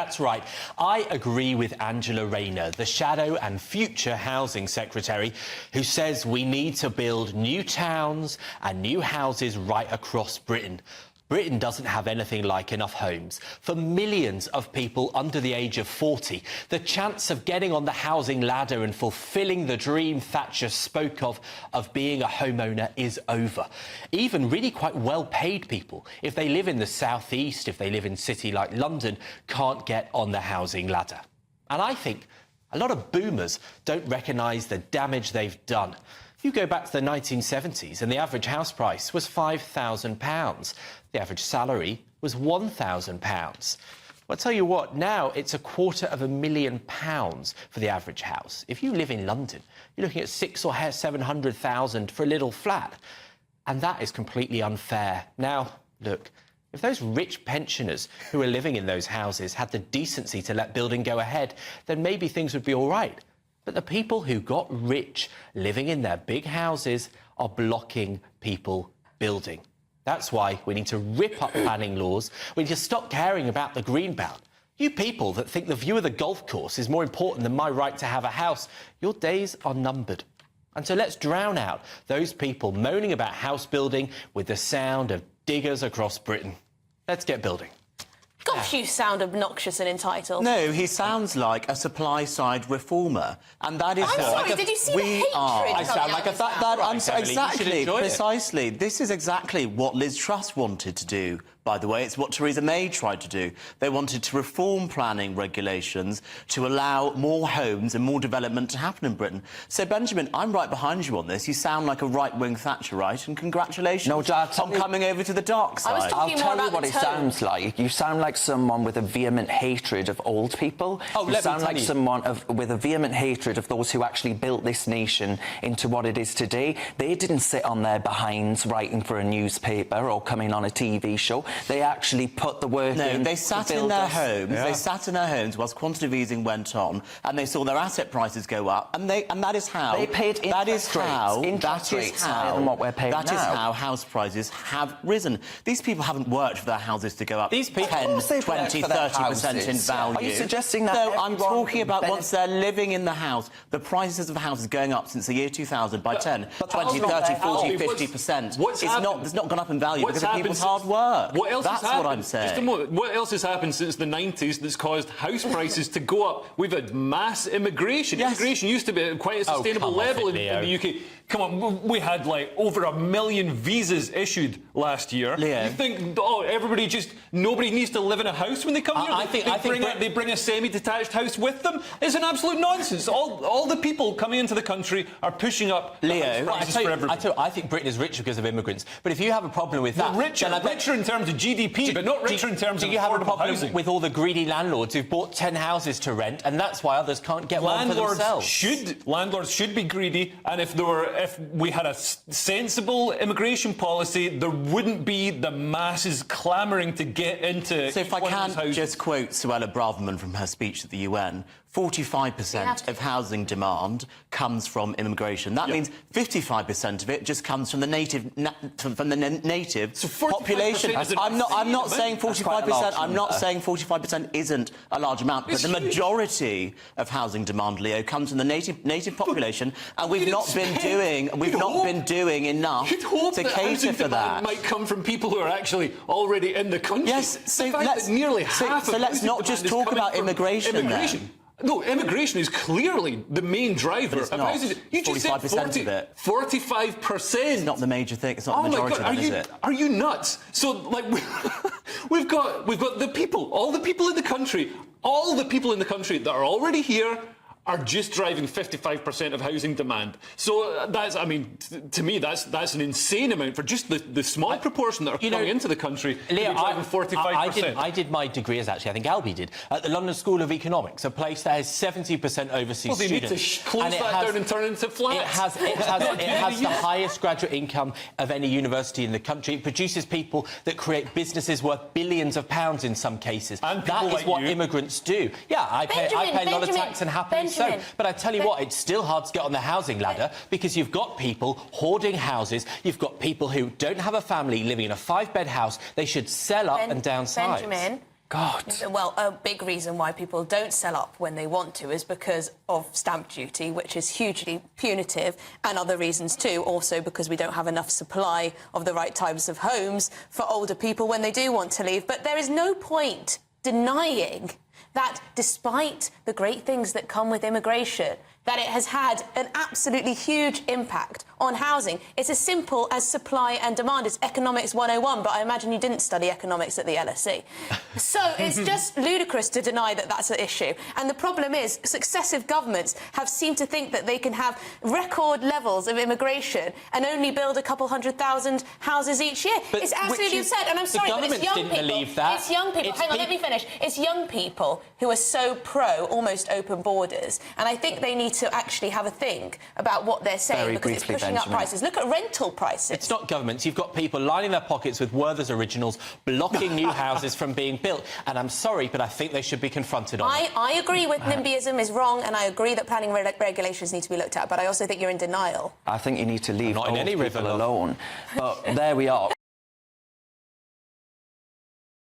That's right. I agree with Angela Rayner, the Shadow and Future Housing Secretary, who says we need to build new towns and new houses right across Britain. Britain doesn't have anything like enough homes for millions of people under the age of 40. The chance of getting on the housing ladder and fulfilling the dream Thatcher spoke of being a homeowner is over. Even really quite well-paid people, if they live in the southeast, if they live in a city like London, can't get on the housing ladder. And I think a lot of boomers don't recognise the damage they've done. You go back to the 1970s and the average house price was £5,000. The average salary was £1,000. Well, I'll tell you what, now it's £250,000 for the average house. If you live in London, you're looking at £600,000 or £700,000 for a little flat. And that is completely unfair. Now, look, if those rich pensioners who are living in those houses had the decency to let building go ahead, then maybe things would be all right. But the people who got rich living in their big houses are blocking people building. That's why we need to rip up planning laws. We need to stop caring about the green belt. You people that think the view of the golf course is more important than my right to have a house, your days are numbered. And so let's drown out those people moaning about house building with the sound of diggers across Britain. Let's get building. Gosh, you sound obnoxious and entitled. No, he sounds like a supply-side reformer, and that is I'm sorry, did you see the hatred? I sound like a fat dad. Exactly, precisely. This is exactly what Liz Truss wanted to do. By the way, it's what Theresa May tried to do. They wanted to reform planning regulations to allow more homes and more development to happen in Britain. So, Benjamin, I'm right behind you on this. You sound like a right-wing Thatcherite, and congratulations on coming over to the dark side. I'll tell you what it sounds like. You sound like someone with a vehement hatred of old people. You sound like someone with a vehement hatred of those who actually built this nation into what it is today. They didn't sit on their behinds writing for a newspaper or coming on a TV show. They actually put the work in. No, they sat in their homes. Yeah. They sat in their homes whilst quantitative easing went on, and they saw their asset prices go up, and that is how they paid interest rates higher than what we're paying now. That is how house prices have risen. These people haven't worked for their houses to go up 10, 20, 30% in value. Are you suggesting that? No, I'm talking about once they're living in the house. The prices of the house is going up since the year 2000 by 10, 20, 30, 40, 50%. It's not gone up in value because of people's hard work. That's what I'm saying. Just a moment. What else has happened since the 90s that's caused house prices to go up? We've had mass immigration. Yes. Immigration used to be at quite a sustainable level in the UK. Come on, we had like over 1 million visas issued last year. Leo. You think, nobody needs to live in a house when they come here? They bring a semi-detached house with them? It's an absolute nonsense. All the people coming into the country are pushing up Leo, prices for everybody. I think Britain is rich because of immigrants. But if you have a problem with that... Richer in terms of GDP, but not richer in terms of affordable housing. Do you have a problem with all the greedy landlords who've bought 10 houses to rent, and that's why others can't get one for themselves? Landlords should be greedy, and if we had a sensible immigration policy, there wouldn't be the masses clamouring to get into. So if I can just quote Suella Braverman from her speech at the UN, 45% of housing demand comes from immigration. That means 55% of it just comes from the native population. I'm not saying 45%. I'm not saying 45% isn't a large amount, but the majority of housing demand, Leo, comes from the native population, and we've not been doing enough to cater for that. Might come from people who are actually already in the country. Yes, so let's not just talk about immigration. No, immigration is clearly the main driver of housing. You just said 45%. It's not the major thing. It's not the majority of it, is it? Are you nuts? So, like, we've got the people, all the people in the country that are already here are just driving 55% of housing demand. So that's, I mean, to me, that's an insane amount for just the small proportion that are coming into the country. Leo, driving 45%. I did my degree, as actually I think Albie did, at the London School of Economics, a place that has 70% overseas students. Well, they need to close that down and turn it into flats. It has the highest graduate income of any university in the country. It produces people that create businesses worth billions of pounds in some cases. And that is what immigrants do. Yeah, I pay a lot of tax and happily so. But I tell you what, it's still hard to get on the housing ladder because you've got people hoarding houses. You've got people who don't have a family living in a 5-bed house. They should sell up and downsize. Benjamin, God. Well, a big reason why people don't sell up when they want to is because of stamp duty, which is hugely punitive, and other reasons too, also because we don't have enough supply of the right types of homes for older people when they do want to leave. But there is no point denying that despite the great things that come with immigration, that it has had an absolutely huge impact on housing. It's as simple as supply and demand. It's economics 101, but I imagine you didn't study economics at the LSE. So it's just ludicrous to deny that that's an issue. And the problem is successive governments have seemed to think that they can have record levels of immigration and only build a couple 100,000 houses each year. But it's absolutely absurd. And I'm sorry, but it's young people. Believe that. It's young people. Hang on, let me finish. It's young people who are so pro almost open borders. And I think they need to actually have a think about what they're saying because it's pushing up prices. Look at rental prices. It's not governments. You've got people lining their pockets with Werther's Originals, blocking new houses from being built. And I'm sorry, but I think they should be confronted on it. I agree with NIMBYism is wrong, and I agree that planning regulations need to be looked at, but I also think you're in denial. I think you need to leave not in any people river alone. But there we are.